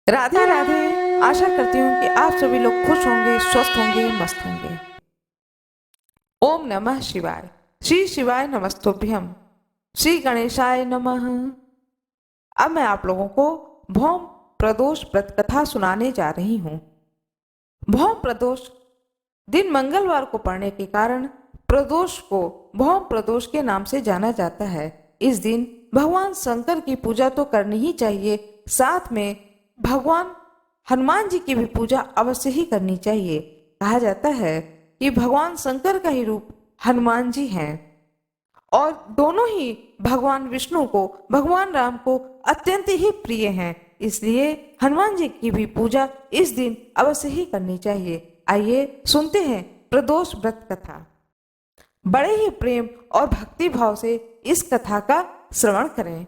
राधे राधे। आशा करती हूँ कि आप सभी लोग खुश होंगे, स्वस्थ होंगे, मस्त होंगे। ओम नमः शिवाय। श्री शिवाय नमस्तुभ्यम। श्री गणेशाय नमः। अब मैं आप लोगों को भौम प्रदोष व्रत कथा सुनाने जा रही हूँ। भौम प्रदोष दिन मंगलवार को पड़ने के कारण प्रदोष को भौम प्रदोष के नाम से जाना जाता है। इस दिन भगवान शंकर की पूजा तो करनी ही चाहिए, साथ में भगवान हनुमान जी की भी पूजा अवश्य ही करनी चाहिए। कहा जाता है कि भगवान शंकर का ही रूप हनुमान जी हैं और दोनों ही भगवान विष्णु को, भगवान राम को अत्यंत ही प्रिय हैं। इसलिए हनुमान जी की भी पूजा इस दिन अवश्य ही करनी चाहिए। आइए सुनते हैं प्रदोष व्रत कथा। बड़े ही प्रेम और भक्ति भाव से इस कथा का श्रवण करें।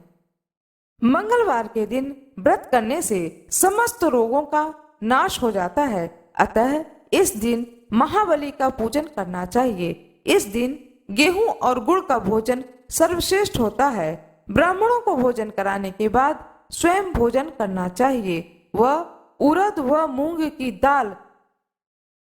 मंगलवार के दिन व्रत करने से समस्त रोगों का नाश हो जाता है, अतः इस दिन महाबली का पूजन करना चाहिए। इस दिन गेहूं और गुड़ का भोजन सर्वश्रेष्ठ होता है। ब्राह्मणों को भोजन कराने के बाद स्वयं भोजन करना चाहिए। वह उड़द व मूंग की दाल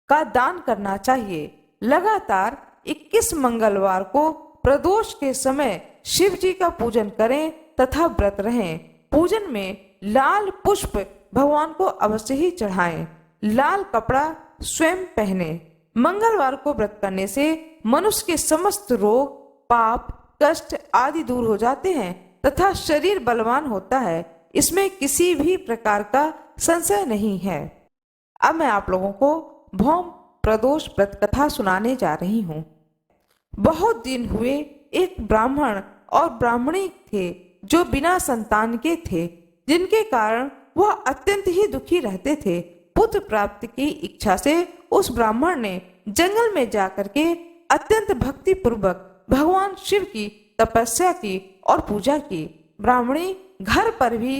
का दान करना चाहिए। लगातार 21 मंगलवार को प्रदोष के समय शिव जी का पूजन करें तथा व्रत रहें। पूजन में लाल पुष्प भगवान को अवश्य ही चढ़ाएं। लाल कपड़ा स्वयं पहने। मंगलवार को व्रत करने से मनुष्य के समस्त रोग, पाप, कष्ट आदि दूर हो जाते हैं तथा शरीर बलवान होता है। इसमें किसी भी प्रकार का संशय नहीं है। अब मैं आप लोगों को भौम प्रदोष व्रत कथा सुनाने जा रही हूँ। बहुत दिन हुए एक ब्राह्मण और ब्राह्मणी थे जो बिना संतान के थे, जिनके कारण वह अत्यंत ही दुखी रहते थे। पुत्र प्राप्ति की इच्छा से उस ब्राह्मण ने जंगल में जाकर के अत्यंत भक्ति पूर्वक भगवान शिव की तपस्या की और पूजा की। ब्राह्मणी घर पर भी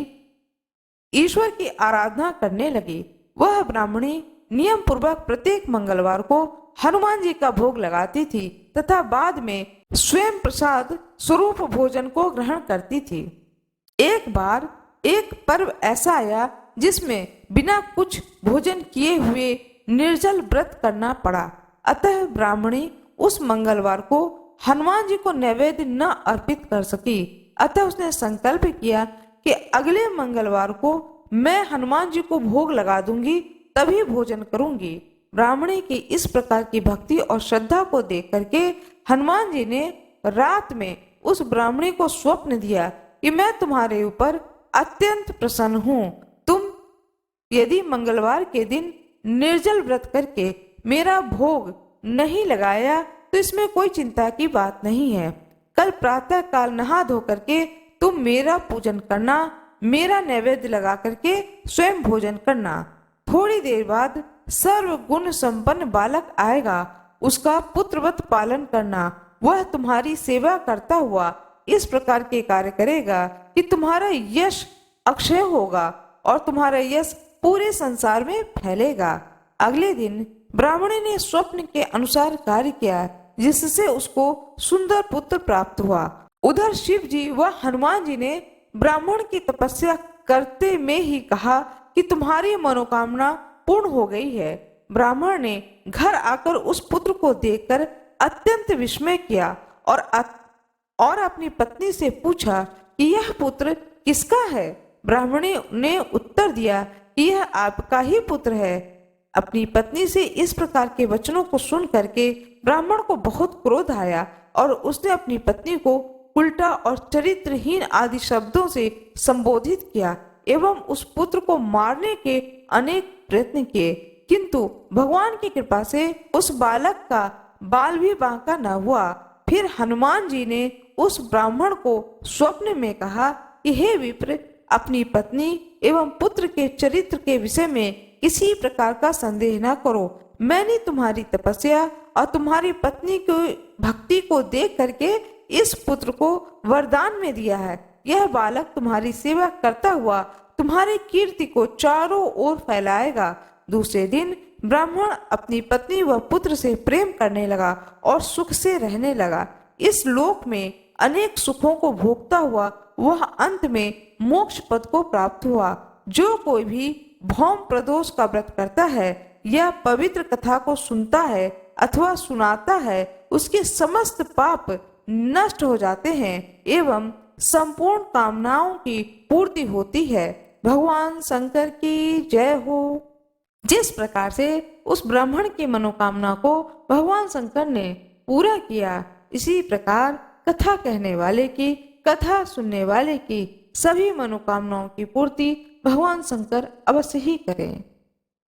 ईश्वर की आराधना करने लगी। वह ब्राह्मणी नियम पूर्वक प्रत्येक मंगलवार को हनुमान जी का भोग लगाती थी तथा बाद में स्वयं प्रसाद स्वरूप भोजन को ग्रहण करती थी। एक बार एक पर्व ऐसा आया जिसमें बिना कुछ भोजन किए हुए निर्जल व्रत करना पड़ा। अतः ब्राह्मणी उस मंगलवार को हनुमान जी को नैवेद्य न अर्पित कर सकी। अतः उसने संकल्प किया कि अगले मंगलवार को मैं हनुमान जी को भोग लगा दूंगी, तभी भोजन करूंगी। ब्राह्मणी की इस प्रकार की भक्ति और श्रद्धा को देख करके हनुमान जी ने रात में उस ब्राह्मणी को स्वप्न दिया कि मैं तुम्हारे ऊपर अत्यंत प्रसन्न हूँ। तुम यदि मंगलवार के दिन निर्जल व्रत करके मेरा भोग नहीं लगाया तो इसमें कोई चिंता की बात नहीं है। कल प्रातः काल नहा धो करके तुम मेरा पूजन करना, मेरा नैवेद्य लगा करके स्वयं भोजन करना। थोड़ी देर बाद सर्व गुण संपन्न बालक आएगा, उसका पुत्रवत पालन करना। वह तुम्हारी सेवा करता हुआ इस प्रकार के कार्य करेगा कि तुम्हारा यश अक्षय होगा और तुम्हारा यश पूरे संसार में फैलेगा। अगले दिन ब्राह्मणी ने स्वप्न के अनुसार कार्य किया, जिससे उसको सुंदर पुत्र प्राप्त हुआ। उधर शिव जी व हनुमान जी ने ब्राह्मण की तपस्या करते में ही कहा कि तुम्हारी मनोकामना पूर्ण हो गई है। ब्राह्मण ने घर आकर उस पुत्र को देखकर अत्यंत विस्मय किया और अपनी पत्नी से पूछा कि यह पुत्र किसका है। ब्राह्मणी ने उत्तर दिया कि यह आपका ही पुत्र है। अपनी पत्नी से इस प्रकार के वचनों को सुन करके ब्राह्मण को बहुत क्रोध आया और उसने अपनी पत्नी को उल्टा और चरित्रहीन आदि शब्दों से संबोधित किया एवं उस पुत्र को मारने के अनेक प्रयत्न किए, किंतु भगवान की कृपा से उस बालक का बाल भी बांका न हुआ। फिर हनुमान जी ने उस ब्राह्मण को स्वप्न में कहा कि हे विप्र, अपनी पत्नी एवं पुत्र के चरित्र के विषय में किसी प्रकार का संदेह न करो। मैंने तुम्हारी तपस्या और तुम्हारी पत्नी की भक्ति को देख करके इस पुत्र को वरदान में दिया है। यह बालक तुम्हारी सेवा करता हुआ तुम्हारी कीर्ति को चारों ओर फैलाएगा। दूसरे दिन ब्राह्मण अपनी पत्नी व पुत्र से प्रेम करने लगा और सुख से रहने लगा। इस लोक में अनेक सुखों को भोगता हुआ वह अंत में मोक्ष पद को प्राप्त हुआ। जो कोई भी भौम प्रदोष का व्रत करता है या पवित्र कथा को सुनता है अथवा सुनाता है, उसके समस्त पाप नष्ट हो जाते हैं एवं संपूर्ण कामनाओं की पूर्ति होती है। भगवान शंकर की जय हो। जिस प्रकार से उस ब्राह्मण की मनोकामना को भगवान शंकर ने पूरा किया, इसी प्रकार कथा कहने वाले की, कथा सुनने वाले की सभी मनोकामनाओं की पूर्ति भगवान शंकर अवश्य ही करें।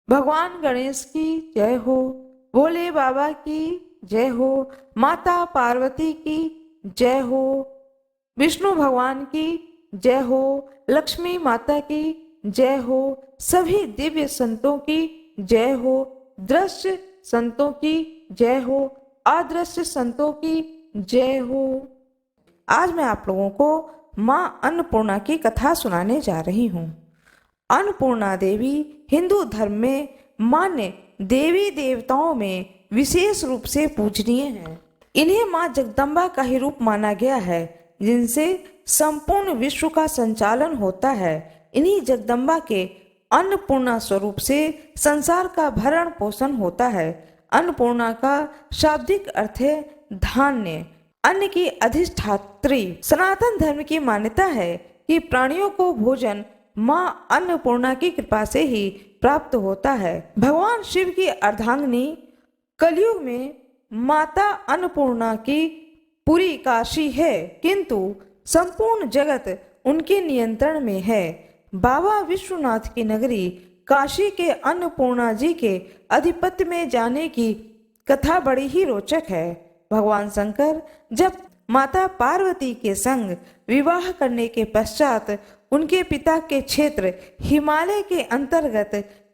भगवान गणेश की जय हो। भोले बाबा की जय हो। माता पार्वती की जय हो। विष्णु भगवान की जय हो। लक्ष्मी माता की जय हो। सभी दिव्य संतों की जय हो। दृश्य संतों की जय हो। अदृश्य संतों की जय हो। आज मैं आप लोगों को माँ अन्नपूर्णा की कथा सुनाने जा रही हूँ। अन्नपूर्णा देवी हिंदू धर्म में मान्य देवी देवताओं में विशेष रूप से पूजनीय हैं। इन्हें माँ जगदम्बा का ही रूप माना गया है, जिनसे संपूर्ण विश्व का संचालन होता है। इन्हीं जगदम्बा के अन्नपूर्णा स्वरूप से संसार का भरण पोषण होता है। अन्नपूर्णा का शाब्दिक अर्थ है धान्य, अन्न की अधिष्ठात्री। सनातन धर्म की मान्यता है कि प्राणियों को भोजन माँ अन्नपूर्णा की कृपा से ही प्राप्त होता है। भगवान शिव की अर्धांगिनी कलयुग में माता अन्नपूर्णा की पूरी काशी है, किंतु संपूर्ण जगत उनके नियंत्रण में है। बाबा विश्वनाथ की नगरी काशी के अन्नपूर्णा जी के अधिपत्य में जाने की कथा बड़ी ही रोचक है। भगवान शंकर जब माता पार्वती के संग विवाह करने के पश्चात उनके पिता के क्षेत्र हिमालय के अंतर्गत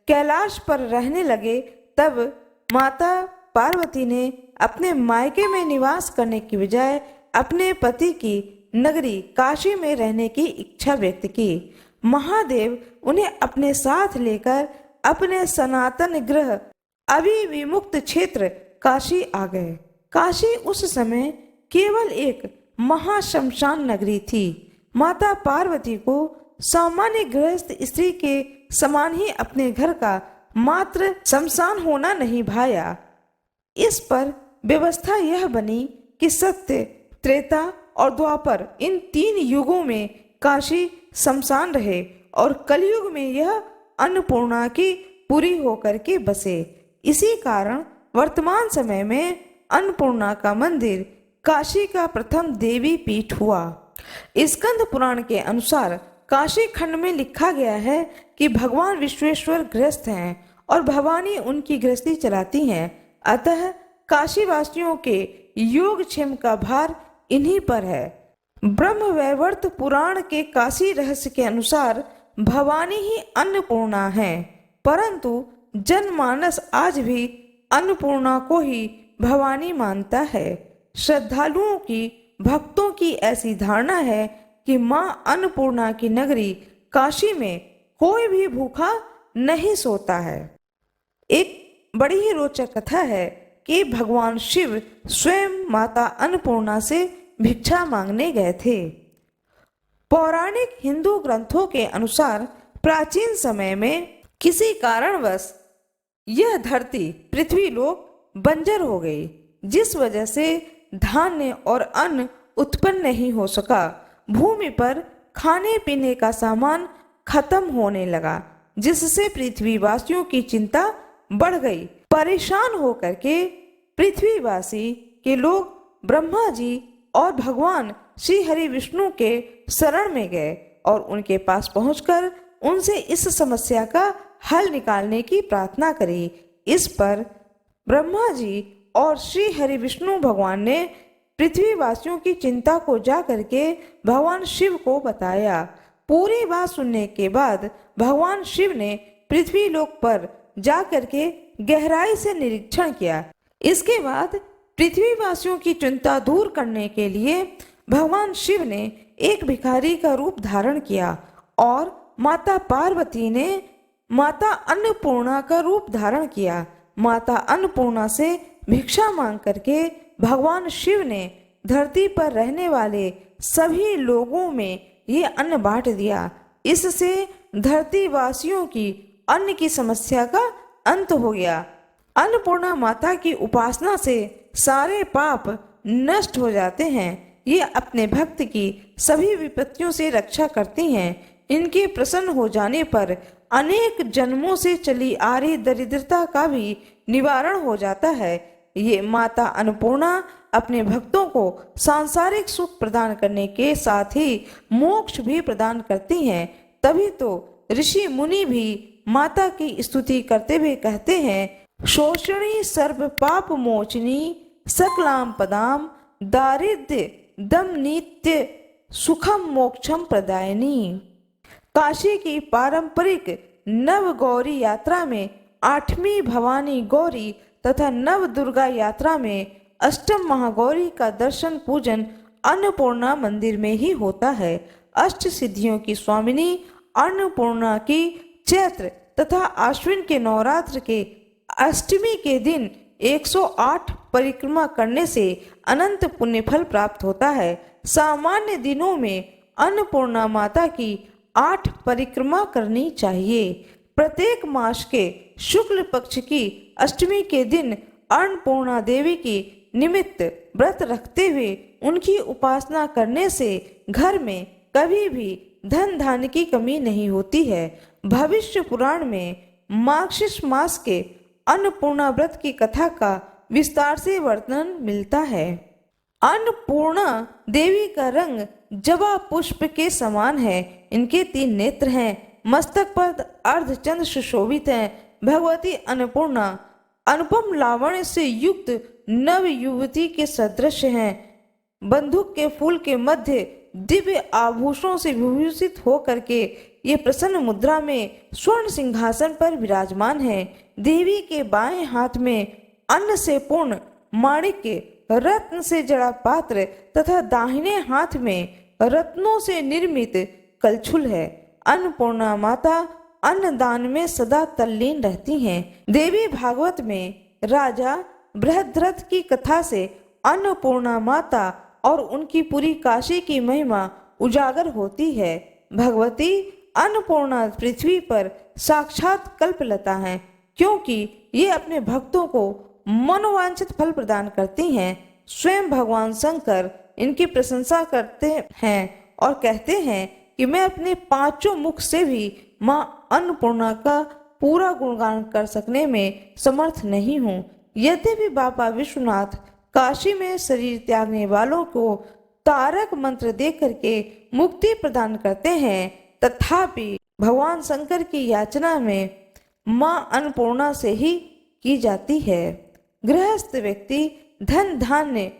कैलाश पर रहने लगे, तब माता पार्वती ने अपने मायके में निवास करने की बजाय अपने पति की नगरी काशी में रहने की इच्छा व्यक्त की। महादेव उन्हें अपने साथ लेकर अपने सनातन गृह अभिविमुक्त क्षेत्र काशी आ गए। काशी उस समय केवल एक महाशमशान नगरी थी। माता पार्वती को सामान्य गृहस्थ स्त्री के समान ही अपने घर का मात्र शमशान होना नहीं भाया। इस पर व्यवस्था यह बनी कि सत्य, त्रेता और द्वापर इन 3 युगों में काशी शमशान रहे और कलयुग में यह अन्नपूर्णा की पूरी होकर के बसे। इसी कारण वर्तमान समय में अन्नपूर्णा का मंदिर काशी का प्रथम देवी पीठ हुआ। स्कंद पुराण के अनुसार काशी खंड में लिखा गया है कि भगवान विश्वेश्वर गृहस्थ हैं और भवानी उनकी गृहस्थी चलाती हैं, अतः काशी वासियों के योगक्षेम का भार इन्हीं पर है। ब्रह्म वैवर्त पुराण के काशी रहस्य के अनुसार भवानी ही अन्नपूर्णा है, परंतु जनमानस आज भी अन्नपूर्णा को ही भवानी मानता है। श्रद्धालुओं की, भक्तों की ऐसी धारणा है कि माँ अन्नपूर्णा की नगरी काशी में कोई भी भूखा नहीं सोता है। एक बड़ी ही रोचक कथा है कि भगवान शिव स्वयं माता अन्नपूर्णा से भिक्षा मांगने गए थे। पौराणिक हिंदू ग्रंथों के अनुसार प्राचीन समय में किसी कारणवश यह धरती, पृथ्वी लोक बंजर हो गई, जिस वजह से धान्य और अन्न उत्पन्न नहीं हो सका। भूमि पर खाने पीने का सामान खत्म होने लगा, जिससे पृथ्वीवासियों की चिंता बढ़ गई। परेशान होकर के पृथ्वीवासी के लोग ब्रह्मा जी और भगवान श्री हरि विष्णु के शरण में गए और उनके पास पहुंचकर उनसे इस समस्या का हल निकालने की प्रार्थना करी। इस पर ब्रह्मा जी और श्री हरि विष्णु भगवान ने पृथ्वीवासियों की चिंता को जा करके भगवान शिव को बताया। पूरी बात सुनने के बाद भगवान शिव ने पृथ्वी लोक पर जा करके गहराई से निरीक्षण किया। इसके बाद पृथ्वीवासियों की चिंता दूर करने के लिए भगवान शिव ने एक भिखारी का रूप धारण किया और माता पार्वती ने माता अन्नपूर्णा का रूप धारण किया। माता अन्नपूर्णा से भिक्षा मांग करके भगवान शिव ने धरती पर रहने वाले सभी लोगों में ये अन्न बांट दिया। इससे धरती वासियों की अन्न की समस्या का अंत हो गया। अन्नपूर्णा माता की उपासना से सारे पाप नष्ट हो जाते हैं। ये अपने भक्त की सभी विपत्तियों से रक्षा करती हैं। इनके प्रसन्न हो जाने पर अनेक जन्मों से चली आ रही दरिद्रता का भी निवारण हो जाता है। ये माता अन्नपूर्णा अपने भक्तों को सांसारिक सुख प्रदान करने के साथ ही मोक्ष भी प्रदान करती हैं। तभी तो ऋषि मुनि भी माता की स्तुति करते हुए कहते हैं, शोषणी सर्व पाप मोचनी सकलाम पदाम दारिद्र्य दम नित्य सुखम मोक्षम प्रदायनी। काशी की पारंपरिक नव गौरी यात्रा में 8वीं भवानी गौरी तथा नव दुर्गा यात्रा में अष्टम महागौरी का दर्शन पूजन अन्नपूर्णा मंदिर में ही होता है। अष्ट सिद्धियों की स्वामिनी अन्नपूर्णा की चैत्र तथा आश्विन के नवरात्र के अष्टमी के दिन 108 परिक्रमा करने से अनंत पुण्य फल प्राप्त होता है। सामान्य दिनों में अन्नपूर्णा माता की 8 परिक्रमा करनी चाहिए। प्रत्येक मास के शुक्ल पक्ष की अष्टमी के दिन अन्नपूर्णा देवी की निमित्त व्रत रखते हुए उनकी उपासना करने से घर में कभी भी धन धान्य की कमी नहीं होती है। भविष्य पुराण में मार्गशीर्ष मास के अन्नपूर्णा व्रत की कथा का विस्तार से वर्णन मिलता है। अन्नपूर्णा देवी का रंग जवा पुष्प के समान है। इनके 3 नेत्र हैं। मस्तक पर अर्धचंद्र सुशोभित हैं। भगवती अन्नपूर्णा अनुपम लावण्य से युक्त नव युवती के सदृश हैं। बंदूक के फूल के मध्य दिव्य आभूषणों से विभूषित होकर के ये प्रसन्न मुद्रा में स्वर्ण सिंहासन पर विराजमान है। देवी के बाएं हाथ में अन्न से पूर्ण माणिक्य रत्न से जड़ा पात्र तथा दाहिने हाथ में रत्नों से निर्मित कलछुल है। अन्नपूर्णा माता अन्नदान में सदा तल्लीन रहती हैं। देवी भागवत में राजा बृहद्रथ की कथा से अन्नपूर्णा माता और उनकी पूरी काशी की महिमा उजागर होती है। भगवती अन्नपूर्णा पृथ्वी पर साक्षात कल्पलता हैं, क्योंकि ये अपने भक्तों को मनोवांछित फल प्रदान करती हैं। स्वयं भगवान शंकर इनकी प्रशंसा करते हैं और कहते हैं कि मैं अपने 5 मुख से भी मां अन्नपूर्णा का पूरा गुणगान कर सकने में समर्थ नहीं हूँ। यद्यपि बाबा विश्वनाथ काशी में शरीर त्यागने वालों को तारक मंत्र दे करके मुक्ति प्रदान करते हैं, तथापि भगवान शंकर की याचना में मां अन्नपूर्णा से ही की जाती है। गृहस्थ व्यक्ति धन धान्य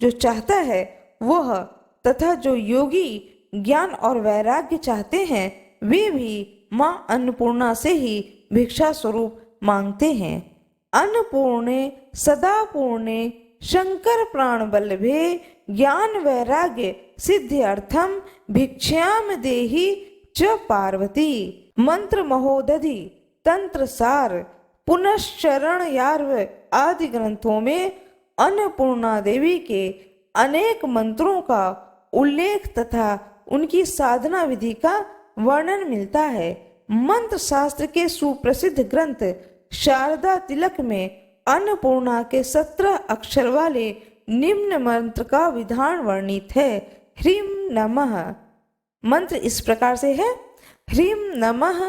जो चाहता है वह तथा जो योगी ज्ञान और वैराग्य चाहते हैं वे भी मां अन्नपूर्णा से ही भिक्षा स्वरूप मांगते हैं। अन्नपूर्णे सदा पूर्णे शंकर प्राण बल्लभे ज्ञान वैराग्य सिद्ध्यर्थम भिक्षाम देहि च पार्वती। मंत्र महोदधि तंत्र सार पुनश्चरण यार्व आदि ग्रंथों में अन्नपूर्णा देवी के अनेक मंत्रों का उल्लेख तथा उनकी साधना विधि का वर्णन मिलता है। मंत्र शास्त्र के सुप्रसिद्ध ग्रंथ शारदा तिलक में अन्नपूर्णा के 17 अक्षर वाले निम्न मंत्र का विधान वर्णित है। ह्रीं नमः। मंत्र इस प्रकार से है, ह्रीं नमः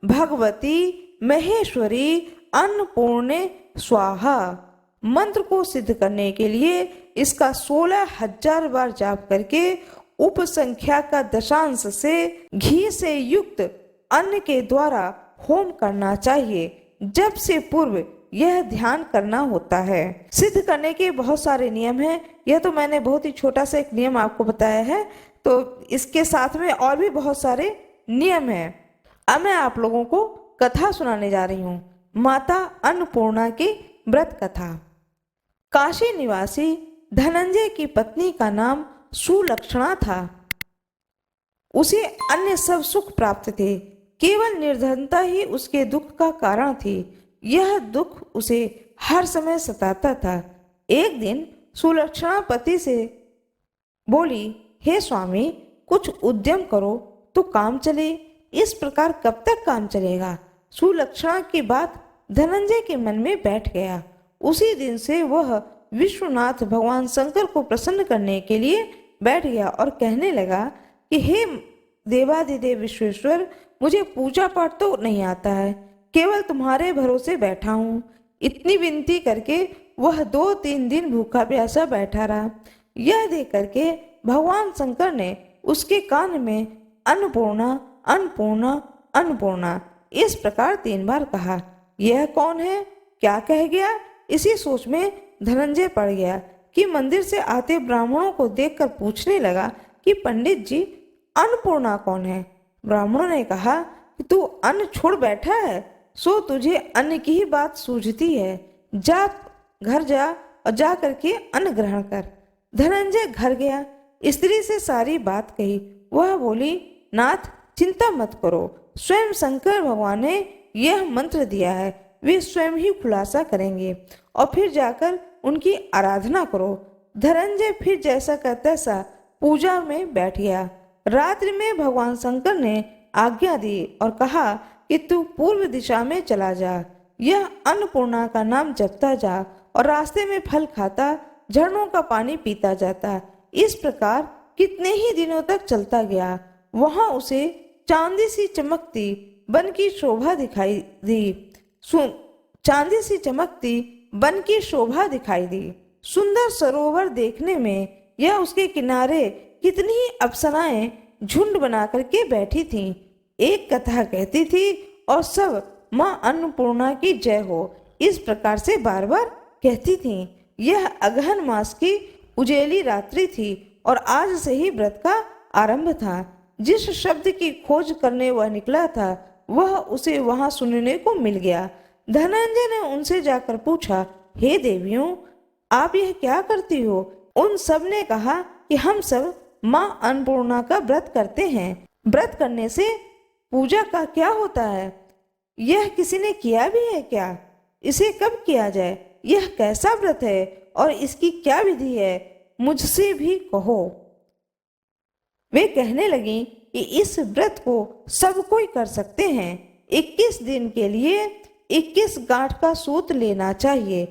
भगवती महेश्वरी अन्नपूर्णे स्वाहा। मंत्र को सिद्ध करने के लिए इसका 16,000 बार जाप करके उपसंख्या का दशांश से घी से युक्त अन्न के द्वारा होम करना चाहिए। जब से पूर्व यह ध्यान करना होता है। सिद्ध करने के बहुत सारे नियम हैं। यह तो मैंने बहुत ही छोटा सा एक नियम आपको बताया है, तो इसके साथ में और भी बहुत सारे नियम हैं। अब मैं आप लोगों को कथा सुनाने जा रही हूँ, माता अन्नपूर्णा की व्रत कथा। काशी निवासी धनंजय की पत्नी का नाम सुलक्षणा था। उसे अन्य सब सुख प्राप्त थे, केवल निर्धनता ही उसके दुख का कारण थी। यह दुख उसे हर समय सताता था। एक दिन सुलक्षणा पति से बोली, हे स्वामी, कुछ उद्यम करो तो काम चले। इस प्रकार कब तक काम चलेगा? सुलक्षणा की बात धनंजय के मन में बैठ गया। उसी दिन से वह विश्वनाथ भगवान शंकर को प्रसन्न करने के लिए बैठ गया और कहने लगा कि हे देवाधिदेव विश्वेश्वर, मुझे पूजा पाठ तो नहीं आता है, केवल तुम्हारे भरोसे बैठा हूँ। इतनी विनती करके वह 2-3 दिन भूखा प्यासा बैठा रहा। यह देख करके भगवान शंकर ने उसके कान में अन्नपूर्णा अन्नपूर्णा अन्नपूर्णा इस प्रकार 3 बार कहा। यह कौन है, क्या कह गया? इसी सोच में धनंजय पड़ गया कि मंदिर से आते ब्राह्मणों को देखकर पूछने लगा कि पंडित जी, अन्नपूर्णा कौन है? ब्राह्मणों ने कहा कि तू अन्न छोड़ बैठा है, सो तुझे अन्न की ही बात सूझती है। जा घर जा और जा करके अन्न ग्रहण कर। धनंजय घर गया, स्त्री से सारी बात कही। वह बोली, नाथ चिंता मत करो, स्वयं शंकर भगवान ने यह मंत्र दिया है, वे स्वयं ही खुलासा करेंगे और फिर जाकर उनकी आराधना करो। धनंजय फिर जैसा का तैसा पूजा में बैठ गया। रात्रि में भगवान शंकर ने आज्ञा दी और कहा कि तू पूर्व दिशा में चला जा, यह अन्नपूर्णा का नाम जपता जा और रास्ते में फल खाता, झरनों का पानी पीता जाता। इस प्रकार कितने ही दिनों तक चलता गया। वहां उसे चांदी सी चमकती बन की शोभा दिखाई दी। चांदी सी चमकती बन की शोभा दिखाई दी। सुंदर सरोवर देखने में यह उसके किनारे कितनी ही अप्सराएं झुंड बना करके बैठी थीं। एक कथा कहती थी और सब माँ अन्नपूर्णा की जय हो इस प्रकार से बार बार कहती थीं। यह अगहन मास की उजेली रात्रि थी और आज से ही व्रत का आरंभ था। जिस शब्द की खोज करने वह निकला था वह उसे वहां सुनने को मिल गया। धनंजय ने उनसे जाकर पूछा, हे देवियों, आप यह क्या करती हो? उन सब ने कहा कि हम सब माँ अन्नपूर्णा का व्रत करते हैं। व्रत करने से पूजा का क्या होता है? यह किसी ने किया भी है क्या? इसे कब किया जाए? यह कैसा व्रत है और इसकी क्या विधि है? मुझसे भी कहो। वे कहने लगी कि इस व्रत को सब कोई कर सकते हैं। 21 दिन के लिए 21 गांठ का सूत लेना चाहिए।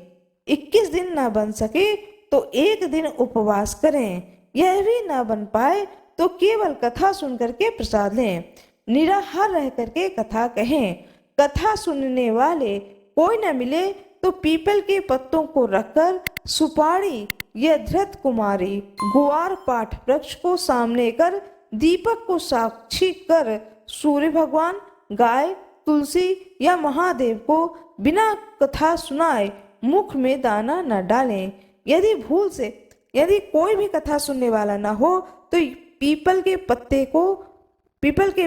21 दिन ना बन सके तो 1 दिन उपवास करें। यह भी ना बन पाए तो केवल कथा सुन करके प्रसाद लें। निराहार रह करके कथा कहें। कथा सुनने वाले कोई न मिले तो पीपल के पत्तों को रखकर सुपारी या धृत कुमारी गुआर पाठ वृक्ष को सामने कर दीपक को साक्षी कर सूर्य भगवान, गाय, तुलसी या महादेव को बिना कथा सुनाए मुख में दाना न डालें। यदि कोई भी कथा सुनने वाला न हो तो पीपल के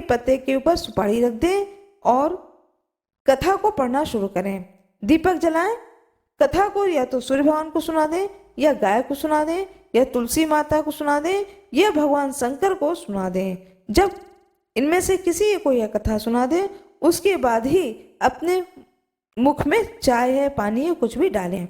पत्ते के ऊपर सुपारी रख दें और कथा को पढ़ना शुरू करें। दीपक जलाएं। कथा को या तो सूर्य भगवान को सुना दें या गाय को सुना दें या तुलसी माता को सुना दें या भगवान शंकर को सुना दें। जब इनमें से किसी को यह कथा सुना दें उसके बाद ही अपने मुख में चाय है, पानी है, कुछ भी डालें।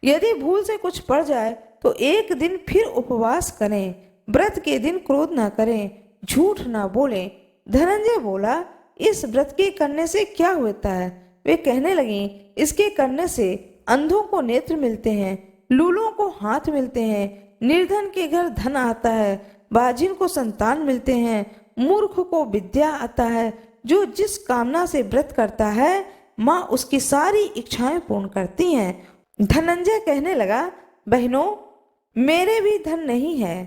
यदि भूल से कुछ पड़ जाए तो 1 दिन फिर उपवास करें। व्रत के दिन क्रोध ना करें, झूठ ना बोलें। धनंजय बोला, इस व्रत के करने से क्या होता है? वे कहने लगी, इसके करने से अंधों को नेत्र मिलते हैं, लूलों को हाथ मिलते हैं, निर्धन के घर धन आता है, बाजिन को संतान मिलते हैं, मूर्ख को विद्या आता है। जो जिस कामना से व्रत करता है माँ उसकी सारी इच्छाएं पूर्ण करती हैं। धनंजय कहने लगा, बहनों, मेरे भी धन नहीं है,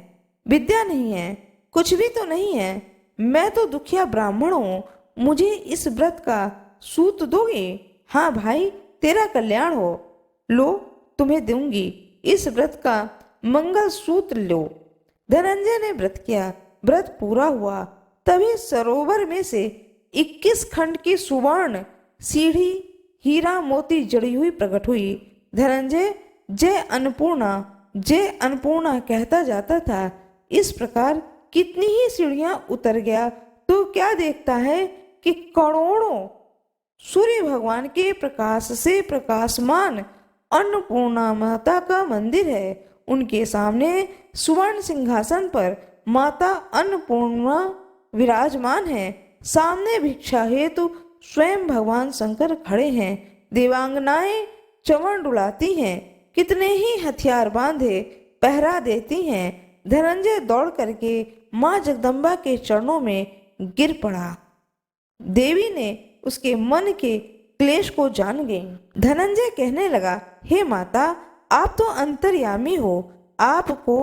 विद्या नहीं है, कुछ भी तो नहीं है। मैं तो दुखिया ब्राह्मण हूँ, मुझे इस व्रत का सूत दोगे? हाँ भाई, तेरा कल्याण हो, लो तुम्हें दूंगी, इस व्रत का मंगल सूत्र लो। धनंजय ने व्रत किया। व्रत पूरा हुआ तभी सरोवर में से 21 खंड की सुवर्ण सीढ़ी हीरा मोती जड़ी हुई प्रकट हुई। धनंजय जय अन्नपूर्णा कहता जाता था। इस प्रकार कितनी ही सीढ़ियां उतर गया तो क्या देखता है कि करोड़ों सूर्य भगवान के प्रकाश से प्रकाशमान अन्नपूर्णा माता का मंदिर है। उनके सामने सुवर्ण सिंहासन पर माता अन्नपूर्णा विराजमान है। सामने भिक्षा हेतु स्वयं भगवान शंकर खड़े हैं। देवांगनाएं चमन डुलाती हैं, कितने ही हथियार बांधे पहरा देती हैं। धनंजय दौड़ करके माँ जगदम्बा के चरणों में गिर पड़ा। देवी ने उसके मन के क्लेश को जान गई। धनंजय कहने लगा, हे माता, आप तो अंतर्यामी हो, आपको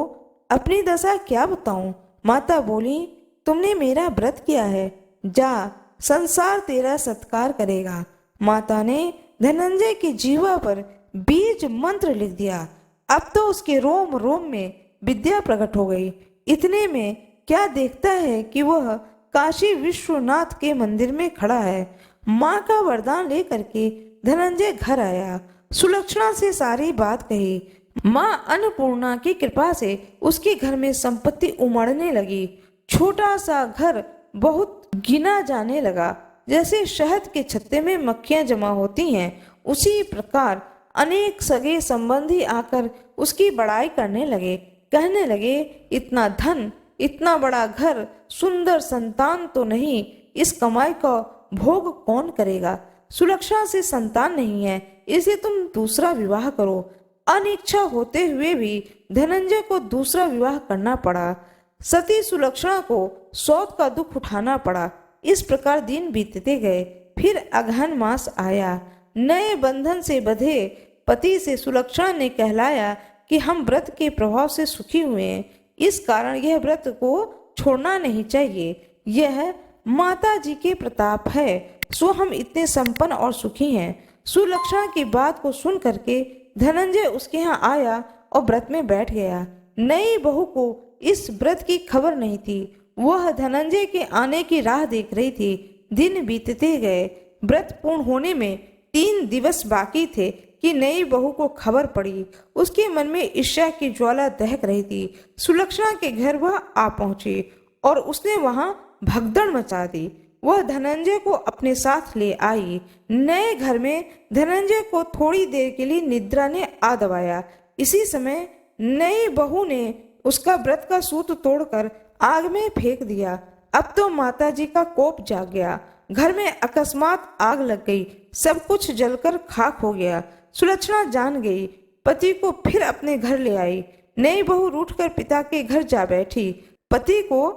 अपनी दशा क्या बताऊं। माता बोली, तुमने मेरा व्रत किया है, जा, संसार तेरा सत्कार करेगा। माता ने धनंजय की जीवा पर बीज मंत्र लिख दिया। अब तो उसके रोम रोम में विद्या प्रकट हो गई। इतने में क्या देखता है कि वह काशी विश्वनाथ के मंदिर में खड़ा है। माँ का वरदान लेकर के धनंजय घर आया, सुलक्षणा से सारी बात कही। माँ अन्नपूर्णा की कृपा से उसके घर में संपत्ति उमड़ने लगी। छोटा सा घर बहुत गिना जाने लगा। जैसे शहद के छत्ते में मक्खियां जमा होती हैं, उसी प्रकार अनेक सगे संबंधी आकर उसकी बड़ाई करने लगे। कहने लगे, इतना धन, इतना बड़ा घर, सुंदर संतान तो नहीं, इस कमाई का भोग कौन करेगा। सुलक्षणा से संतान नहीं है, इसे तुम दूसरा विवाह करो। अनिच्छा होते हुए भी धनंजय को दूसरा विवाह करना पड़ा। सती सुलक्षणा को सौत का दुख उठाना पड़ा। इस प्रकार दिन बीतते गए। फिर अगहन मास आया। नए बंधन से बंधे पति से सुलक्षणा ने कहलाया कि हम व्रत के प्रभाव से सुखी हुए हैं, इस कारण यह व्रत को छोड़ना नहीं चाहिए। यह माता जी के प्रताप है, सो हम इतने संपन्न और सुखी हैं। सुलक्षणा की बात को सुन करके धनंजय उसके यहाँ आया और व्रत में बैठ गया। नई बहू को इस व्रत की खबर नहीं थी। वह धनंजय के आने की राह देख रही थी। दिन बीतते गए। व्रत पूर्ण होने में 3 दिवस बाकी थे कि नई बहू को खबर पड़ी। उसके मन में ईर्ष्या की ज्वाला दहक रही थी। सुलक्षणा के घर वह आ पहुंची और उसने वहां भगदड़ मचा दी। वह धनंजय को अपने साथ ले आई। नए घर में धनंजय को थोड़ी देर के लिए निद्रा ने आ दबाया। इसी समय नई बहू ने उसका व्रत का सूत तोड़कर आग में फेंक दिया। अब तो माताजी का कोप जाग गया। घर में अकस्मात आग लग गई। सब कुछ जलकर खाक हो गया। सुलक्षणा जान गई। पति को फिर अपने घर ले आई। नई बहू रूठकर पिता के घर जा बैठी। पति को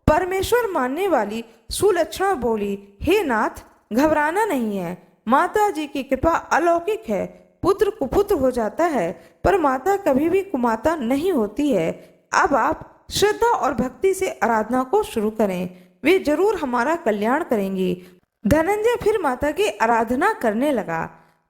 परमेश्वर मानने वाली सुलक्षणा बोली, हे नाथ, घबराना नहीं है। माता जी की कृपा अलौकिक है। पुत्र कुपुत्र हो जाता है, पर माता कभी भी कुमाता नहीं होती है। अब आप श्रद्धा और भक्ति से आराधना को शुरू करें, वे जरूर हमारा कल्याण करेंगी। धनंजय फिर माता की आराधना करने लगा।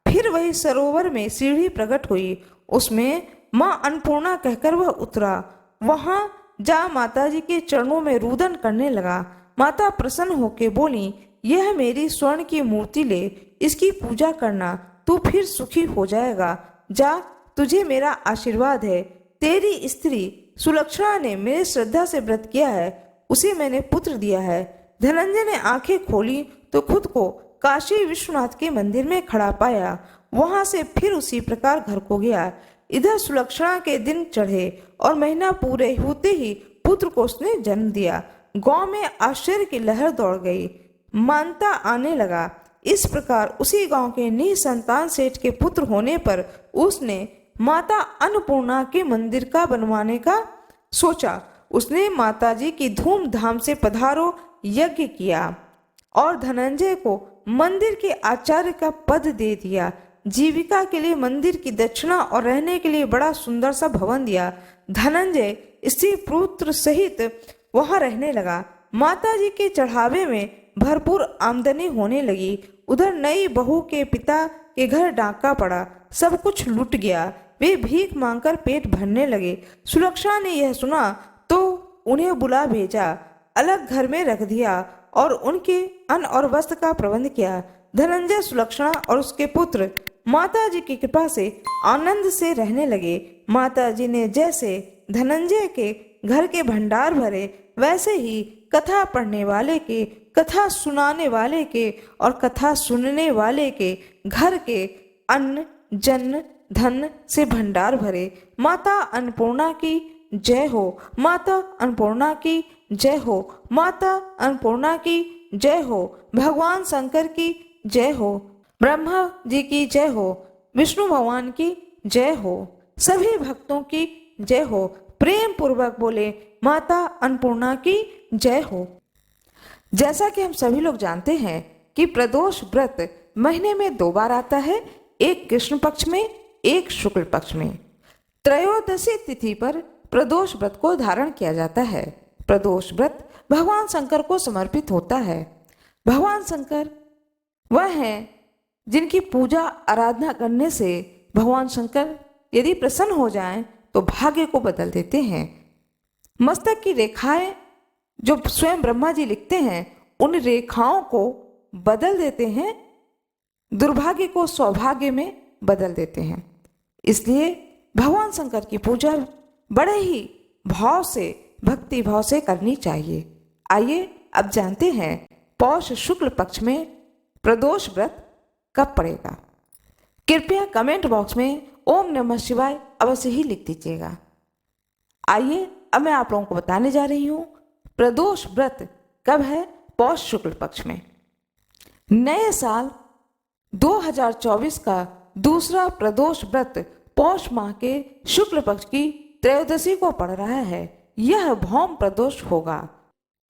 फिर वही सरोवर में सीढ़ी प्रकट हुई। उसमें माँ अन्नपूर्णा कहकर वह उतरा। वहां जा माताजी के चरणों में रुदन करने लगा। माता प्रसन्न होकर बोली, यह मेरी स्वर्ण की मूर्ति ले, इसकी पूजा करना, तू फिर सुखी हो जाएगा। जा, तुझे मेरा आशीर्वाद है। तेरी स्त्री सुलक्षणा ने मेरे श्रद्धा से व्रत किया है, उसे मैंने पुत्र दिया है। धनंजय ने आंखें खोली तो खुद को काशी विश्वनाथ के मंदिर में खड़ा पाया। वहां से फिर उसी प्रकार घर को गया। इधर सुलक्षणा के दिन चढ़े और महीना पूरे होते ही पुत्र को उसने जन्म दिया। गांव में आश्चर्य की लहर दौड़ गई। मानता आने लगा। इस प्रकार उसी गांव के निसंतान सेठ के पुत्र होने पर उसने माता अन्नपूर्णा के मंदिर का बनवाने का सोचा। उसने माताजी की धूमधाम से पधारो यज्ञ किया और धनंजय को मंदिर के आचार्य का पद दे दिया। जीविका के लिए मंदिर की दक्षिणा और रहने के लिए बड़ा सुंदर सा भवन दिया। धनंजय स्त्री पुत्र सहित वहां रहने लगा। माताजी के चढ़ावे में भरपूर आमदनी होने लगी। उधर नई बहू के पिता के घर डाका पड़ा। सब कुछ लुट गया। वे भीख मांगकर पेट भरने लगे। सुलक्षणा ने यह सुना तो उन्हें बुला भेजा, अलग घर में रख दिया और उनके अन्न और वस्त्र का प्रबंध किया। धनंजय, सुलक्षणा और उसके पुत्र माता जी की कृपा से आनंद से रहने लगे। माता जी ने जैसे धनंजय के घर के भंडार भरे, वैसे ही कथा पढ़ने वाले के, कथा सुनाने वाले के और कथा सुनने वाले के घर के अन्न जन धन से भंडार भरे। माता अन्नपूर्णा की जय हो। माता अन्नपूर्णा की जय हो। माता अन्नपूर्णा की जय हो, भगवान शंकर की जय हो, ब्रह्मा जी की जय हो, विष्णु भगवान की जय हो, सभी भक्तों की जय हो। प्रेम पूर्वक बोले माता अन्नपूर्णा की जय हो। जैसा कि हम सभी लोग जानते हैं कि प्रदोष व्रत महीने में 2 बार आता है, एक कृष्ण पक्ष में, एक शुक्ल पक्ष में। त्रयोदशी तिथि पर प्रदोष व्रत को धारण किया जाता है। प्रदोष व्रत भगवान शंकर को समर्पित होता है। भगवान शंकर वह हैं जिनकी पूजा आराधना करने से भगवान शंकर यदि प्रसन्न हो जाएं तो भाग्य को बदल देते हैं। मस्तक की रेखाएं जो स्वयं ब्रह्मा जी लिखते हैं, उन रेखाओं को बदल देते हैं, दुर्भाग्य को सौभाग्य में बदल देते हैं। इसलिए भगवान शंकर की पूजा बड़े ही भाव से, भक्ति भाव से करनी चाहिए। आइए अब जानते हैं पौष शुक्ल पक्ष में प्रदोष व्रत कब पड़ेगा। कृपया कमेंट बॉक्स में ओम नमः शिवाय अवश्य ही लिख दीजिएगा। आइए अब मैं आप लोगों को बताने जा रही हूँ प्रदोष व्रत कब है पौष शुक्ल पक्ष में। नए साल 2024 का दूसरा प्रदोष व्रत पौष माह के शुक्ल पक्ष की त्रयोदशी को पड़ रहा है। यह भौम प्रदोष होगा।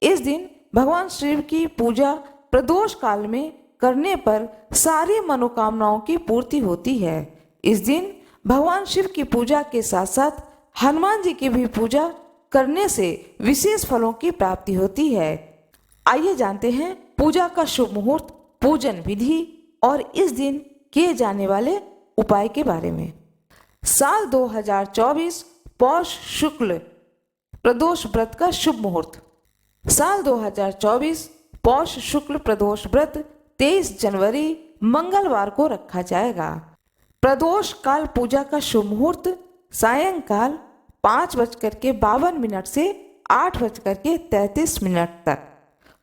इस दिन भगवान शिव की पूजा प्रदोष काल में करने पर सारी मनोकामनाओं की पूर्ति होती है। इस दिन भगवान शिव की पूजा के साथ साथ हनुमान जी की भी पूजा करने से विशेष फलों की प्राप्ति होती है। आइए जानते हैं पूजा का शुभ मुहूर्त, पूजन विधि और इस दिन किए जाने वाले उपाय के बारे में। साल 2024 पौष शुक्ल प्रदोष व्रत का शुभ मुहूर्त। साल 2024 पौष शुक्ल प्रदोष व्रत 23 जनवरी मंगलवार को रखा जाएगा। प्रदोष काल पूजा का शुभ मुहूर्त सायंकाल 5:52 से 8:33 तक।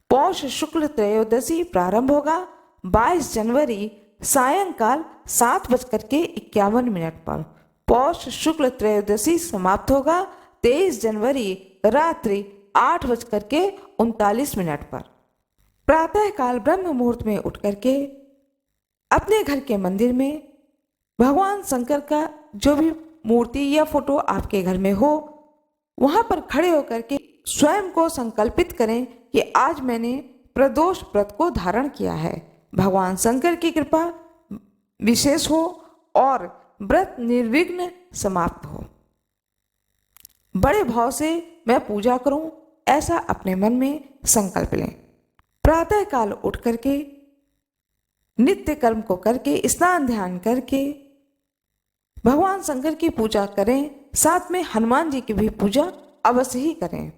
पौष शुक्ल त्रयोदशी प्रारंभ होगा 22 जनवरी सायंकाल 7:51 पर। पौष शुक्ल त्रयोदशी समाप्त होगा 23 जनवरी रात्रि 8:39 पर। प्रातः काल ब्रह्म मुहूर्त में उठ करके अपने घर के मंदिर में भगवान शंकर का जो भी मूर्ति या फोटो आपके घर में हो, वहां पर खड़े होकर के स्वयं को संकल्पित करें कि आज मैंने प्रदोष व्रत को धारण किया है। भगवान शंकर की कृपा विशेष हो और व्रत निर्विघ्न समाप्त हो। बड़े भाव से मैं पूजा करूं, ऐसा अपने मन में संकल्प लें। प्रातः काल उठ करके नित्य कर्म को करके स्नान ध्यान करके भगवान शंकर की पूजा करें, साथ में हनुमान जी की भी पूजा अवश्य ही करें।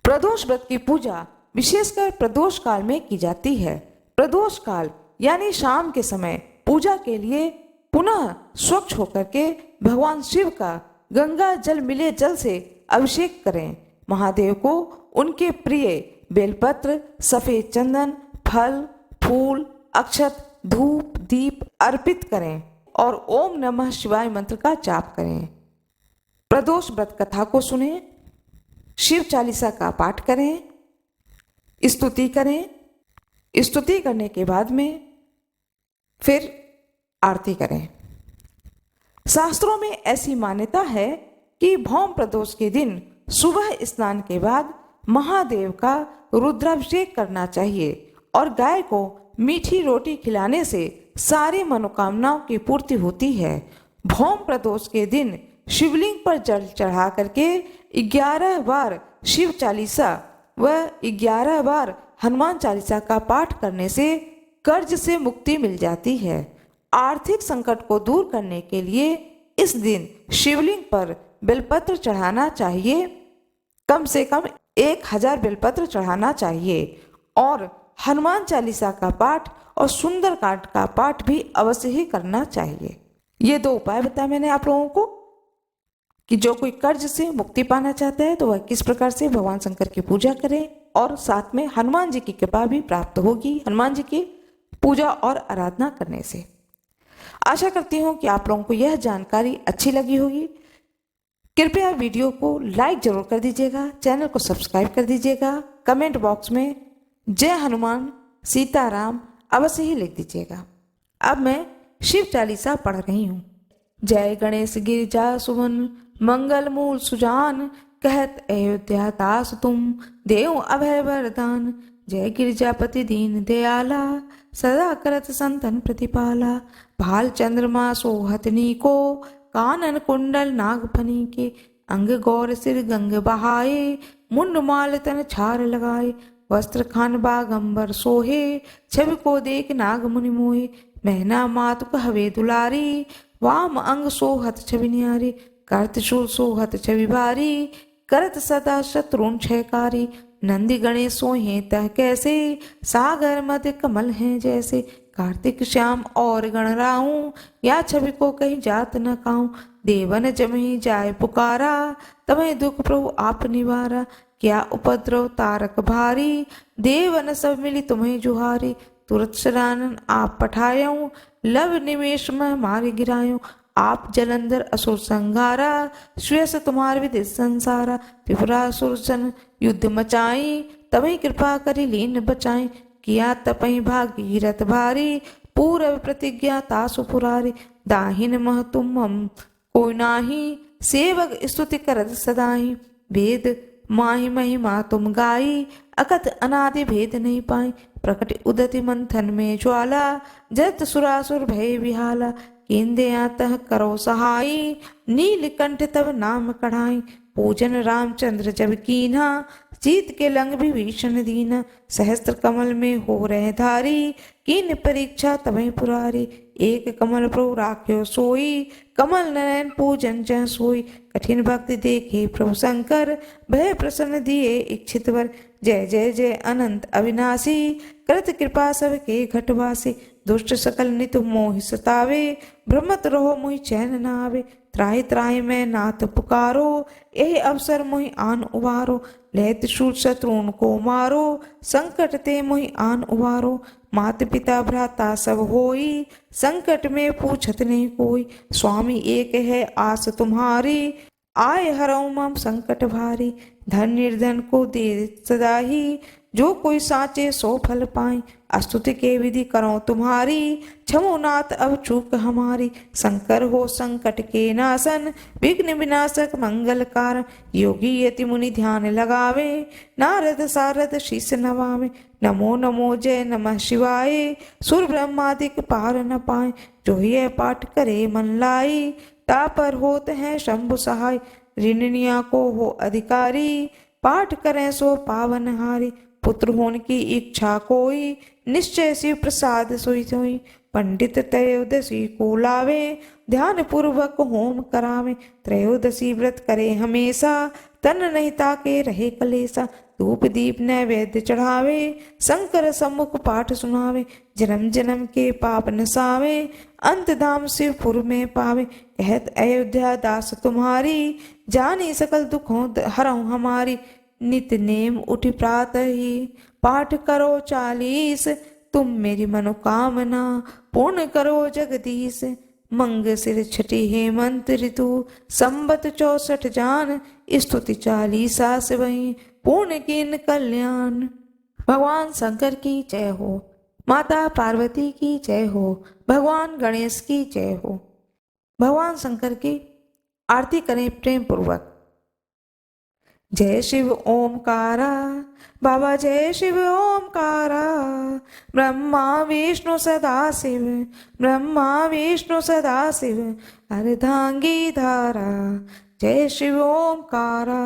प्रदोष व्रत की पूजा विशेषकर प्रदोष काल में की जाती है। प्रदोष काल यानी शाम के समय पूजा के लिए पुनः स्वच्छ होकर के भगवान शिव का गंगा जल मिले जल से अभिषेक करें। महादेव को उनके प्रिय बेलपत्र, सफेद चंदन, फल, फूल, अक्षत, धूप, दीप अर्पित करें और ओम नमः शिवाय मंत्र का जाप करें। प्रदोष व्रत कथा को सुनें, शिव चालीसा का पाठ करें, स्तुति करें। स्तुति करने के बाद में फिर आरती करें। शास्त्रों में ऐसी मान्यता है कि भौम प्रदोष के दिन सुबह स्नान के बाद महादेव का रुद्राभिषेक करना चाहिए और गाय को मीठी रोटी खिलाने से सारी मनोकामनाओं की पूर्ति होती है। भौम प्रदोष के दिन शिवलिंग पर जल चढ़ा करके 11 बार शिव चालीसा व 11 बार हनुमान चालीसा का पाठ करने से कर्ज से मुक्ति मिल जाती है। आर्थिक संकट को दूर करने के लिए इस दिन शिवलिंग पर बेलपत्र चढ़ाना चाहिए। कम से कम 1000 बेलपत्र चढ़ाना चाहिए और हनुमान चालीसा का पाठ और सुंदरकांड का पाठ भी अवश्य ही करना चाहिए। ये 2 उपाय बताए मैंने आप लोगों को कि जो कोई कर्ज से मुक्ति पाना चाहता है तो वह किस प्रकार से भगवान शंकर की पूजा करे और साथ में हनुमान जी की कृपा भी प्राप्त होगी हनुमान जी की पूजा और आराधना करने से। आशा करती हूँ कि आप लोगों को यह जानकारी अच्छी लगी होगी। कृपया वीडियो को लाइक जरूर कर दीजिएगा, चैनल को सब्सक्राइब कर दीजिएगा, कमेंट बॉक्स में जय हनुमान सीताराम अवश्य ही लिख दीजिएगा। अब मैं शिव चालीसा पढ़ रही हूँ। जय गणेश गिरिजा सुमन मंगल मूल सुजान, कहत अयोध्या दास तुम देव अभय वरदान। जय गिरिजापति दीन दयाला, सदा करत संतन प्रतिपाला। भाल चंद्रमा सोहतनी को, कानन कुंडल नागफनी के। अंग गौर सिर गंग बहाए, मुंड माल तन छार लगाए। वस्त्र खान बागंबर सोहे, छवि को देख नाग मुनि मोहे। मैना मातुक हवे दुलारी, वाम अंग सोहत छवि न्यारी। करत शूल सोहत छवि भारी, करत सदा शत्रुन क्षयकारी। नंदी गणेश सोहे तह कैसे, सागर मध्य कमल हैं जैसे। कार्तिक श्याम और गणराऊं, या छवि को कहीं जात न काऊं। देवन जमहि जाय पुकारा, तमहि दुख प्रभु आप निवारा। क्या उपद्रव तारक भारी, देवन सब मिली तुम्हें जुहारी। तुरत शरानन आप पठायऊं, लव निमेश में मारे गिरायो। आप जलंधर असुर संहारा, श्रेयस तुम्हार विदित संसारा। त्रिपुरासुर सन युद्ध मचाई, तभी कृपा करी लीन बचाई। किया तपहि भागीरथ भारी, पूरब प्रतिज्ञा तासु पुरारी। दाहिन मह तुम कोई नाही, सेवक स्तुति करत सदाही। वेद माहि महिमा तुम गाई, अकथ अनादि भेद नहीं पाई। प्रकट उदति मंथन में ज्वाला, जत सुरासुर भय विहाला। केंदे आतः करो सहाई, नीलकंठ तब नाम कढ़ाई। पूजन रामचंद्र जब कीन्हा, जीत के लंग विभीषण दीना। सहस्त्र कमल में हो रहे धारी, कीन परीक्षा तबहि पुरारी। एक कमल प्रभु राख्यो सोई, कमल नयन पूजन जह सोई। कठिन भक्ति देखे प्रभु शंकर, भय प्रसन्न दिए इच्छित वर। जय जय जय अनंत अविनाशी, करत कृपा सबके घटवासी। दुष्ट सकल नित मोहि सतावे, भ्रमत रहो मोहि चैन न आवे। त्राहि त्राहि मैं नाथ पुकारो, यही अवसर मोहि आन उबारो। लहत शूल शत्रुन को मारो, संकट ते मोहि आन उबारो। मात पिता भ्राता सब होई, संकट में पूछत नहीं कोई। स्वामी एक है आस तुम्हारी, आए हरऊ मम संकट भारी। धन निर्धन को दे सदा ही, जो कोई साचे सो फल पाए। स्तुति के विधि करो तुम्हारी, क्षमो नाथ अब चूक हमारी। शंकर हो संकट के नाशन, विघ्न विनाशक मंगल कारण। योगी यति मुनि ध्यान लगावे, नारद सारद शीस नवावे। नमो नमो जय नमः शिवाय, सुर ब्रह्मादिक पार न पाए। जो ये पाठ करे मन लाई, तापर होत हैं शंभु सहाय। ऋणनिया को हो अधिकारी, पाठ करें सो पावन हारी। पुत्र होने की इच्छा कोई, निश्चय शिव प्रसाद सोई सोई। पंडित त्रयोदशी को लावे, ध्यान पूर्वक होम करावे। त्रयोदशी व्रत करे हमेशा, तन नहीं ताके रहे कलेसा। धूप दीप नैवेद्य चढ़ावे, शंकर सम्मुख पाठ सुनावे। जन्म जन्म के पाप नसावे, अंत धाम शिवपुर में पावे। कहत अयोध्या दास तुम्हारी, जानी सकल दुखों हरऊं हमारी। नित नेम उठि प्रातः ही, पाठ करो 40। तुम मेरी मनोकामना पूर्ण करो जगदीश। मंग सिर छठी हेमंत ऋतु, संबत 64 जान। स्तुति 40 से वही पूर्ण किन कल्याण। भगवान शंकर की जय हो, माता पार्वती की जय हो, भगवान गणेश की जय हो। भगवान शंकर की आरती करें प्रेम पूर्वक। जय शिव ओमकारा, बाबा जय शिव ओमकारा। ब्रह्मा विष्णु सदा शिव, ब्रह्मा विष्णु सदा शिव। अर्धांगी धारा, जय शिव ओमकारा।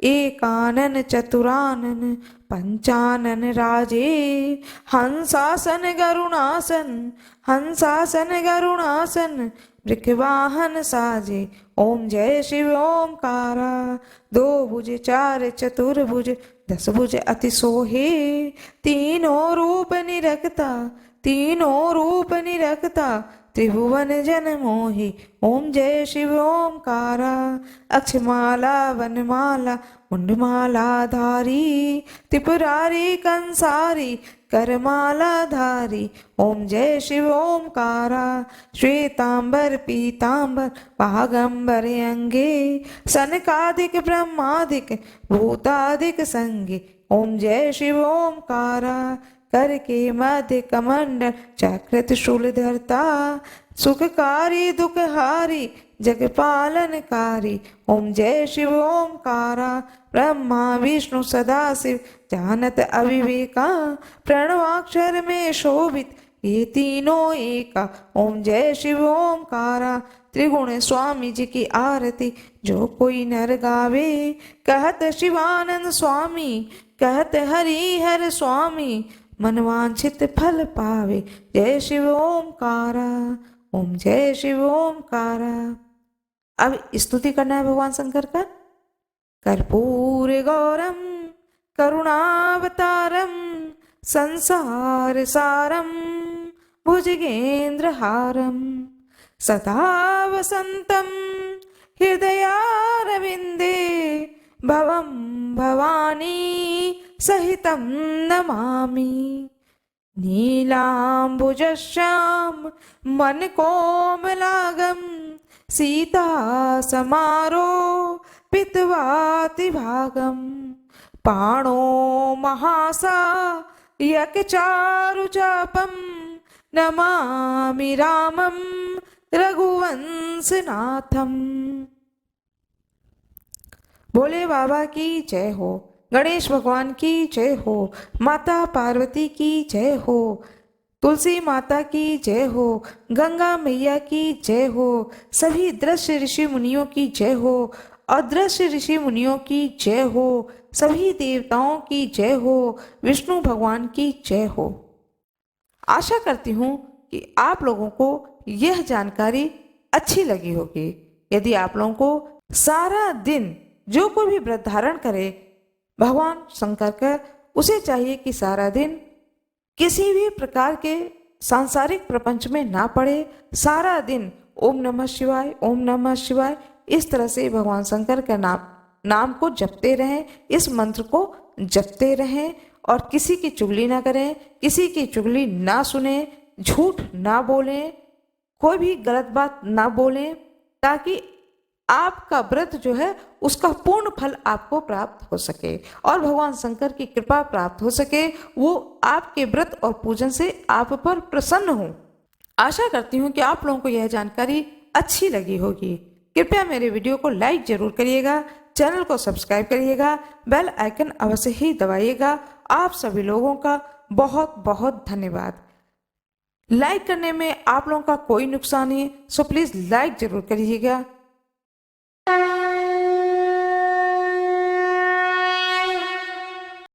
एकानन चतुरानन, पंचानन राजे। हंसासन गरुणासन, हंसासन गरुणासन। वृषवाहन साजे, ओम जय शिव ओमकारा। 2 भुज 4 चतुर्भुज, 10 भुज अति सोहे। तीनों रूप निरखता, तीनों रूप निरखता। त्रिभुवन जन मोहि, ओम जय शिव ओमकारा। अक्षमाला वनमाला, मुंडमाला धारी। त्रिपुरारी कंसारी, करमाला धारी। ओम जय शिव ओमकारा। श्वेतांबर पीतांबर, बागंबर अंगे। सनकादिक ब्रह्मादिक, भूतादिक संगे। ओम जय शिव ओमकारा करके मध्य कमंडल चक्रत शूलधरता सुखकारी दुखहारी जग पालनकारी। ओम जय शिव ओमकारा ब्रह्मा विष्णु सदाशिव जानत अविवेका प्रणवाक्षर में शोभित ये तीनों एका। ओम जय शिव ओमकारा त्रिगुण स्वामी जी की आरती जो कोई नर गावे कहत शिवानंद स्वामी कहत हरिहर स्वामी मनवांछित फल पावे। जय शिव ओमकारा ओम जय शिव ओमकारा। अब स्तुति करना है भगवान शंकर का। कर्पूर गौरम करुणावतारम संसार सारम भुजगेंद्र हारम सदा वसंतम हृदयारविंदे भवम भवानी सहितं नमामि। नीलाम्बुजश्याम मन कोमलागम सीता समारो पितवातिभागम पाणो महासा यकचारुचापम नमामि रामम रघुवंशनाथम। भोले बाबा की जय हो, गणेश भगवान की जय हो, माता पार्वती की जय हो, तुलसी माता की जय हो, गंगा मैया की जय हो, सभी दृश्य ऋषि मुनियों की जय हो, अदृश्य ऋषि मुनियों की जय हो, सभी देवताओं की जय हो, विष्णु भगवान की जय हो। आशा करती हूँ कि आप लोगों को यह जानकारी अच्छी लगी होगी। यदि आप लोगों को सारा दिन जो कोई भी व्रत धारण करे भगवान शंकर का, उसे चाहिए कि सारा दिन किसी भी प्रकार के सांसारिक प्रपंच में ना पड़े, सारा दिन ओम नमः शिवाय ओम नमः शिवाय इस तरह से भगवान शंकर का नाम को जपते रहें, इस मंत्र को जपते रहें और किसी की चुगली ना करें, किसी की चुगली ना सुने, झूठ ना बोलें, कोई भी गलत बात ना बोलें, ताकि आपका व्रत जो है उसका पूर्ण फल आपको प्राप्त हो सके और भगवान शंकर की कृपा प्राप्त हो सके, वो आपके व्रत और पूजन से आप पर प्रसन्न हो। आशा करती हूँ कि आप लोगों को यह जानकारी अच्छी लगी होगी। कृपया मेरे वीडियो को लाइक जरूर करिएगा, चैनल को सब्सक्राइब करिएगा, बेल आइकन अवश्य ही दबाइएगा। आप सभी लोगों का बहुत बहुत धन्यवाद। लाइक करने में आप लोगों का कोई नुकसान नहीं है, सो प्लीज लाइक जरूर करिएगा।